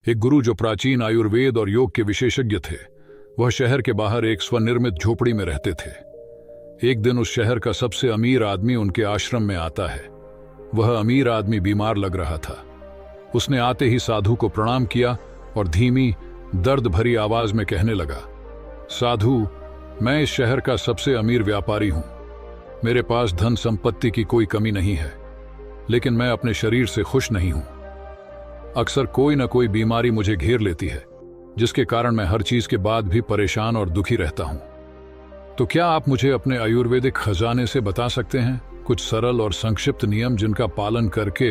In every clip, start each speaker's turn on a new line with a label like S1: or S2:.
S1: एक गुरु जो प्राचीन आयुर्वेद और योग के विशेषज्ञ थे, वह शहर के बाहर एक स्वनिर्मित झोपड़ी में रहते थे। एक दिन उस शहर का सबसे अमीर आदमी उनके आश्रम में आता है। वह अमीर आदमी बीमार लग रहा था। उसने आते ही साधु को प्रणाम किया और धीमी, दर्द भरी आवाज में कहने लगा, साधु, मैं इस शहर का सबसे अमीर व्यापारी हूं। मेरे पास धन संपत्ति की कोई कमी नहीं है, लेकिन मैं अपने शरीर से खुश नहीं हूं। अक्सर कोई न कोई बीमारी मुझे घेर लेती है, जिसके कारण मैं हर चीज के बाद भी परेशान और दुखी रहता हूं। तो क्या आप मुझे अपने आयुर्वेदिक खजाने से बता सकते हैं कुछ सरल और संक्षिप्त नियम जिनका पालन करके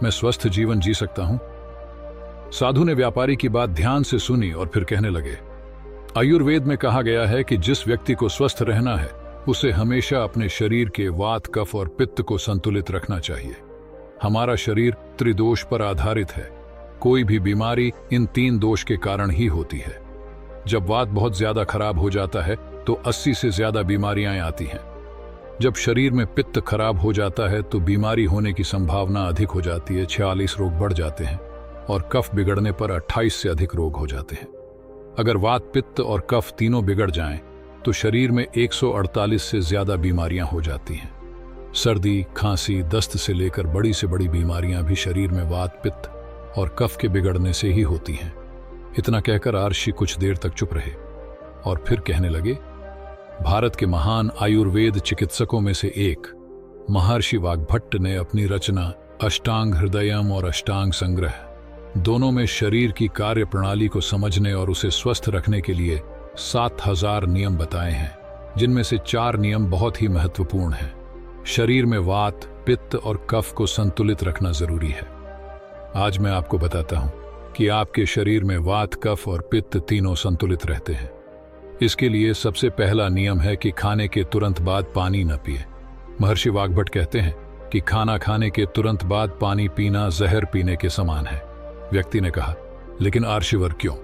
S1: मैं स्वस्थ जीवन जी सकता हूं? साधु ने व्यापारी की बात ध्यान से सुनी और फिर कहने लगे, आयुर्वेद में कहा गया है कि जिस व्यक्ति को स्वस्थ रहना है, उसे हमेशा अपने शरीर के वात, कफ और पित्त को संतुलित रखना चाहिए। हमारा शरीर त्रिदोष पर आधारित है। कोई भी बीमारी इन 3 दोष के कारण ही होती है। जब वात बहुत ज्यादा खराब हो जाता है तो 80 से ज्यादा बीमारियां आती हैं। जब शरीर में पित्त खराब हो जाता है तो बीमारी होने की संभावना अधिक हो जाती है, 46 रोग बढ़ जाते हैं, और कफ बिगड़ने पर 28 से अधिक रोग हो जाते हैं। अगर वात, पित्त और कफ तीनों बिगड़ जाएं तो शरीर में 148 से ज्यादा बीमारियां हो जाती हैं। सर्दी, खांसी, दस्त से लेकर बड़ी से बड़ी बीमारियां भी शरीर में वात, पित्त और कफ के बिगड़ने से ही होती हैं। इतना कहकर आर्षि कुछ देर तक चुप रहे और फिर कहने लगे, भारत के महान आयुर्वेद चिकित्सकों में से एक महर्षि वाग्भट्ट ने अपनी रचना अष्टांग हृदयम और अष्टांग संग्रह दोनों में शरीर की कार्य प्रणाली को समझने और उसे स्वस्थ रखने के लिए 7000 नियम बताए हैं, जिनमें से 4 नियम बहुत ही महत्वपूर्ण हैं। शरीर में वात, पित्त और कफ को संतुलित रखना जरूरी है। आज मैं आपको बताता हूं कि आपके शरीर में वात, कफ और पित्त तीनों संतुलित रहते हैं। इसके लिए सबसे पहला नियम है कि खाने के तुरंत बाद पानी न पिए। महर्षि वाग्भट्ट कहते हैं कि खाना खाने के तुरंत बाद पानी पीना जहर पीने के समान है। व्यक्ति ने कहा, लेकिन आर्षिवर क्यों?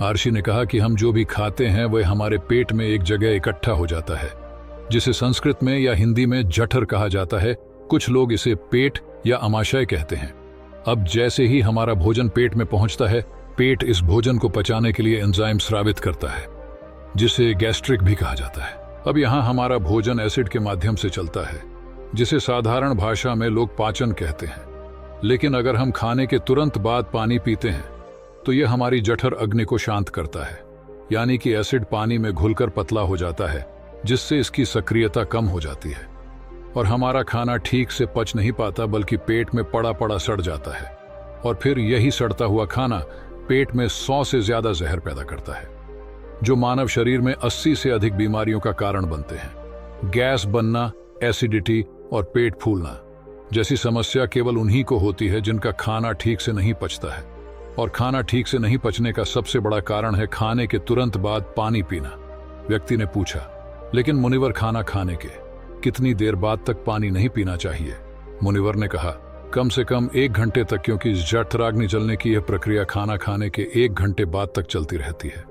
S1: आर्षि ने कहा कि हम जो भी खाते हैं वह हमारे पेट में एक जगह इकट्ठा हो जाता है, जिसे संस्कृत में या हिंदी में जठर कहा जाता है। कुछ लोग इसे पेट या अमाशय कहते हैं। अब जैसे ही हमारा भोजन पेट में पहुंचता है, पेट इस भोजन को पचाने के लिए एंजाइम स्रावित करता है, जिसे गैस्ट्रिक भी कहा जाता है। अब यहाँ हमारा भोजन एसिड के माध्यम से चलता है, जिसे साधारण भाषा में लोग पाचन कहते हैं। लेकिन अगर हम खाने के तुरंत बाद पानी पीते हैं तो यह हमारी जठर अग्नि को शांत करता है, यानी कि एसिड पानी में घुलकर पतला हो जाता है, जिससे इसकी सक्रियता कम हो जाती है और हमारा खाना ठीक से पच नहीं पाता, बल्कि पेट में पड़ा पड़ा सड़ जाता है। और फिर यही सड़ता हुआ खाना पेट में 100 से ज्यादा जहर पैदा करता है, जो मानव शरीर में 80 से अधिक बीमारियों का कारण बनते हैं। गैस बनना, एसिडिटी और पेट फूलना जैसी समस्या केवल उन्हीं को होती है जिनका खाना ठीक से नहीं पचता है। और खाना ठीक से नहीं पचने का सबसे बड़ा कारण है खाने के तुरंत बाद पानी पीना। व्यक्ति ने पूछा, लेकिन मुनिवर, खाना खाने के कितनी देर बाद तक पानी नहीं पीना चाहिए? मुनिवर ने कहा, कम से कम 1 घंटे तक, क्योंकि जठराग्नि जलने की यह प्रक्रिया खाना खाने के 1 घंटे बाद तक चलती रहती है।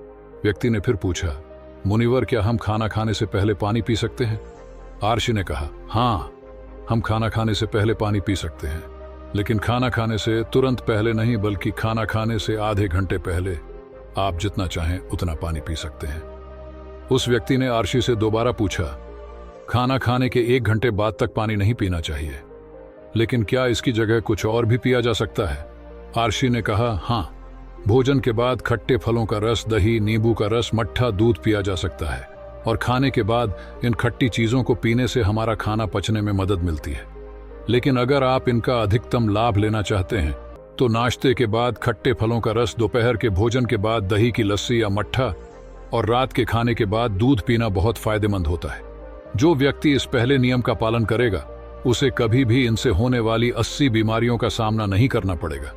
S1: व्यक्ति ने फिर पूछा, मुनिवर, क्या हम खाना खाने से पहले पानी पी सकते हैं? आर्षि ने कहा, हाँ, हम खाना खाने से पहले पानी पी सकते हैं, लेकिन खाना खाने से तुरंत पहले नहीं, बल्कि खाना खाने से आधे घंटे पहले आप जितना चाहें उतना पानी पी सकते हैं। उस व्यक्ति ने आर्षि से दोबारा पूछा, खाना खाने के 1 घंटे बाद तक पानी नहीं पीना चाहिए, लेकिन क्या इसकी जगह कुछ और भी पिया जा सकता है? आर्षि ने कहा, हाँ, भोजन के बाद खट्टे फलों का रस, दही, नींबू का रस, मट्ठा, दूध पिया जा सकता है, और खाने के बाद इन खट्टी चीजों को पीने से हमारा खाना पचने में मदद मिलती है। लेकिन अगर आप इनका अधिकतम लाभ लेना चाहते हैं तो नाश्ते के बाद खट्टे फलों का रस, दोपहर के भोजन के बाद दही की लस्सी या मट्ठा और रात के खाने के बाद दूध पीना बहुत फायदेमंद होता है। जो व्यक्ति इस पहले नियम का पालन करेगा, उसे कभी भी इनसे होने वाली 80 बीमारियों का सामना नहीं करना पड़ेगा।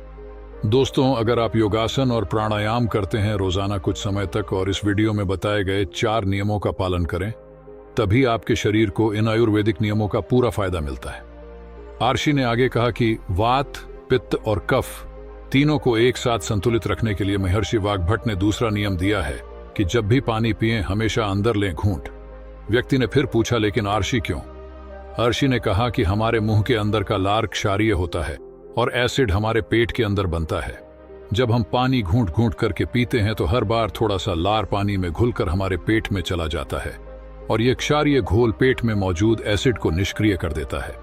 S1: दोस्तों, अगर आप योगासन और प्राणायाम करते हैं रोजाना कुछ समय तक और इस वीडियो में बताए गए 4 नियमों का पालन करें, तभी आपके शरीर को इन आयुर्वेदिक नियमों का पूरा फायदा मिलता है। आर्षि ने आगे कहा कि वात, पित्त और कफ तीनों को एक साथ संतुलित रखने के लिए महर्षि वाग्भट्ट ने दूसरा नियम दिया है कि जब भी पानी पिएं हमेशा अंदर लें घूंट। व्यक्ति ने फिर पूछा, लेकिन आर्षि क्यों? आर्षि ने कहा कि हमारे मुंह के अंदर का लार क्षारीय होता है और एसिड हमारे पेट के अंदर बनता है। जब हम पानी घूंट घूंट करके पीते हैं तो हर बार थोड़ा सा लार पानी में घुलकर हमारे पेट में चला जाता है और यह क्षारीय घोल पेट में मौजूद एसिड को निष्क्रिय कर देता है,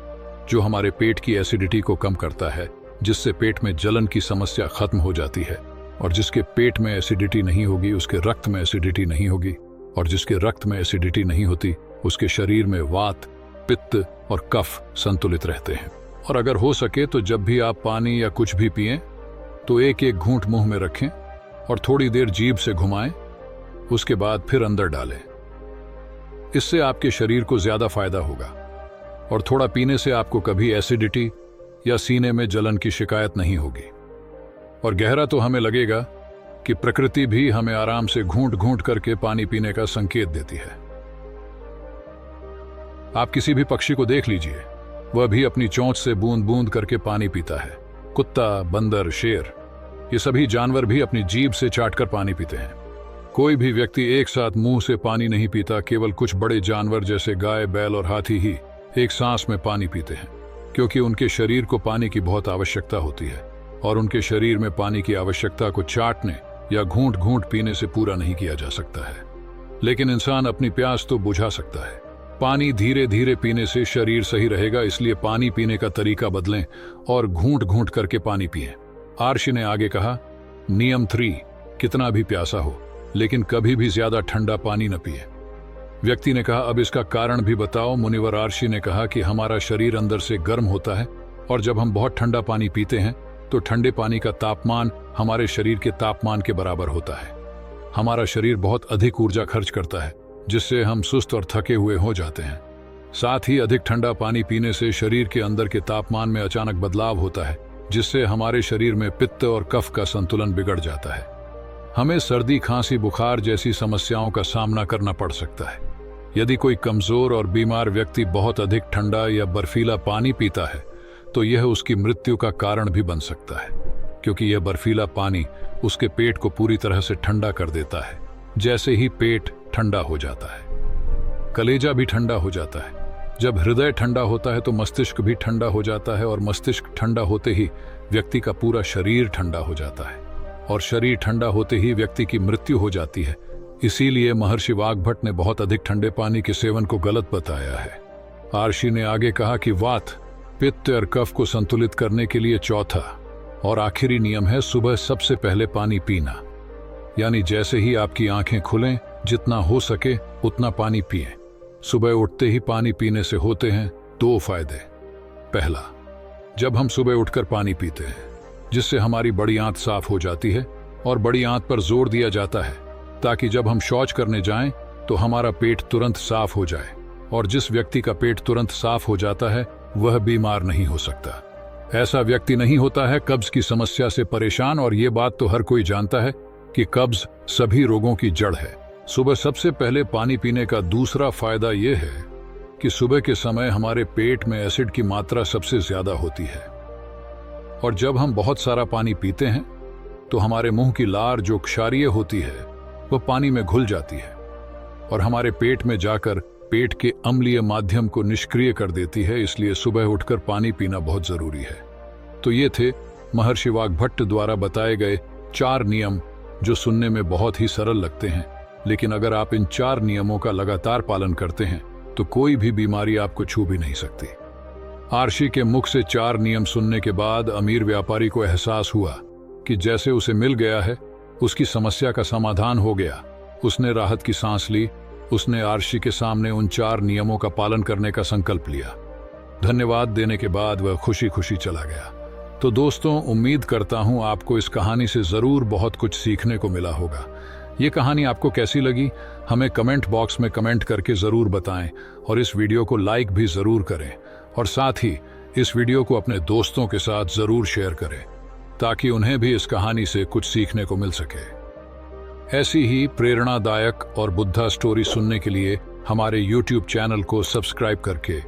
S1: जो हमारे पेट की एसिडिटी को कम करता है, जिससे पेट में जलन की समस्या खत्म हो जाती है। और जिसके पेट में एसिडिटी नहीं होगी उसके रक्त में एसिडिटी नहीं होगी, और जिसके रक्त में एसिडिटी नहीं होती उसके शरीर में वात, पित्त और कफ संतुलित रहते हैं। और अगर हो सके तो जब भी आप पानी या कुछ भी पिएं तो एक एक घूंट मुंह में रखें और थोड़ी देर जीभ से घुमाएं, उसके बाद फिर अंदर डालें। इससे आपके शरीर को ज्यादा फायदा होगा और थोड़ा पीने से आपको कभी एसिडिटी या सीने में जलन की शिकायत नहीं होगी। और गहरा तो हमें लगेगा कि प्रकृति भी हमें आराम से घूंट घूंट करके पानी पीने का संकेत देती है। आप किसी भी पक्षी को देख लीजिए, वह भी अपनी चोंच से बूंद बूंद करके पानी पीता है। कुत्ता, बंदर, शेर, ये सभी जानवर भी अपनी जीभ से चाटकर पानी पीते हैं। कोई भी व्यक्ति एक साथ मुंह से पानी नहीं पीता। केवल कुछ बड़े जानवर जैसे गाय, बैल और हाथी ही एक सांस में पानी पीते हैं, क्योंकि उनके शरीर को पानी की बहुत आवश्यकता होती है और उनके शरीर में पानी की आवश्यकता को चाटने या घूंट घूंट पीने से पूरा नहीं किया जा सकता है। लेकिन इंसान अपनी प्यास तो बुझा सकता है। पानी धीरे धीरे पीने से शरीर सही रहेगा, इसलिए पानी पीने का तरीका बदलें और घूंट घूंट करके पानी पिएं। आर्षि ने आगे कहा, नियम 3, कितना भी प्यासा हो लेकिन कभी भी ज्यादा ठंडा पानी न पिए। व्यक्ति ने कहा, अब इसका कारण भी बताओ। मुनिवर आर्षि ने कहा कि हमारा शरीर अंदर से गर्म होता है और जब हम बहुत ठंडा पानी पीते हैं तो ठंडे पानी का तापमान हमारे शरीर के तापमान के बराबर होता है। हमारा शरीर बहुत अधिक ऊर्जा खर्च करता है, जिससे हम सुस्त और थके हुए हो जाते हैं। साथ ही अधिक ठंडा पानी पीने से शरीर के अंदर के तापमान में अचानक बदलाव होता है, जिससे हमारे शरीर में पित्त और कफ का संतुलन बिगड़ जाता है। हमें सर्दी, खांसी, बुखार जैसी समस्याओं का सामना करना पड़ सकता है। यदि कोई कमजोर और बीमार व्यक्ति बहुत अधिक ठंडा या बर्फीला पानी पीता है तो यह उसकी मृत्यु का कारण भी बन सकता है, क्योंकि यह बर्फीला पानी उसके पेट को पूरी तरह से ठंडा कर देता है। जैसे ही पेट ठंडा हो जाता है, कलेजा भी ठंडा हो जाता है। जब हृदय ठंडा होता है तो मस्तिष्क भी ठंडा हो जाता है और मस्तिष्क ठंडा होते ही व्यक्ति का पूरा शरीर ठंडा हो जाता है और शरीर ठंडा होते ही व्यक्ति की मृत्यु हो जाती है। इसीलिए महर्षि वाग्भट ने बहुत अधिक ठंडे पानी के सेवन को गलत बताया है। आर्षि ने आगे कहा कि वात, पित्त और कफ को संतुलित करने के लिए चौथा और आखिरी नियम है सुबह सबसे पहले पानी पीना। यानी जैसे ही आपकी आंखें खुलें, जितना हो सके उतना पानी पिएं। सुबह उठते ही पानी पीने से होते हैं 2 फायदे। पहला, जब हम सुबह उठकर पानी पीते हैं जिससे हमारी बड़ी आंत साफ हो जाती है और बड़ी आंत पर जोर दिया जाता है ताकि जब हम शौच करने जाएं तो हमारा पेट तुरंत साफ हो जाए। और जिस व्यक्ति का पेट तुरंत साफ हो जाता है वह बीमार नहीं हो सकता। ऐसा व्यक्ति नहीं होता है कब्ज की समस्या से परेशान, और ये बात तो हर कोई जानता है कि कब्ज सभी रोगों की जड़ है। सुबह सबसे पहले पानी पीने का दूसरा फायदा यह है कि सुबह के समय हमारे पेट में एसिड की मात्रा सबसे ज्यादा होती है और जब हम बहुत सारा पानी पीते हैं तो हमारे मुंह की लार जो क्षारीय होती है वह पानी में घुल जाती है और हमारे पेट में जाकर पेट के अम्लीय माध्यम को निष्क्रिय कर देती है। इसलिए सुबह उठकर पानी पीना बहुत जरूरी है। तो ये थे महर्षि वाग्भट द्वारा बताए गए 4 नियम, जो सुनने में बहुत ही सरल लगते हैं, लेकिन अगर आप इन 4 नियमों का लगातार पालन करते हैं तो कोई भी बीमारी आपको छू भी नहीं सकती। आर्षि के मुख से 4 नियम सुनने के बाद अमीर व्यापारी को एहसास हुआ कि जैसे उसे मिल गया है, उसकी समस्या का समाधान हो गया। उसने राहत की सांस ली। उसने आर्षि के सामने उन 4 नियमों का पालन करने का संकल्प लिया। धन्यवाद देने के बाद वह खुशी खुशी चला गया। तो दोस्तों, उम्मीद करता हूं आपको इस कहानी से जरूर बहुत कुछ सीखने को मिला होगा। ये कहानी आपको कैसी लगी हमें कमेंट बॉक्स में कमेंट करके जरूर बताएं और इस वीडियो को लाइक भी जरूर करें और साथ ही इस वीडियो को अपने दोस्तों के साथ जरूर शेयर करें ताकि उन्हें भी इस कहानी से कुछ सीखने को मिल सके। ऐसी ही प्रेरणादायक और बुद्धा स्टोरी सुनने के लिए हमारे YouTube चैनल को सब्सक्राइब करके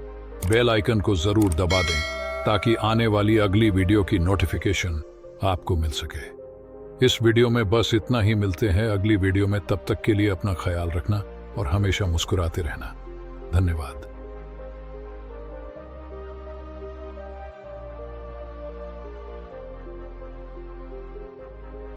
S1: बेल आइकन को जरूर दबा दें ताकि आने वाली अगली वीडियो की नोटिफिकेशन आपको मिल सके। इस वीडियो में बस इतना ही। मिलते हैं अगली वीडियो में। तब तक के लिए अपना ख्याल रखना और हमेशा मुस्कुराते रहना। धन्यवाद।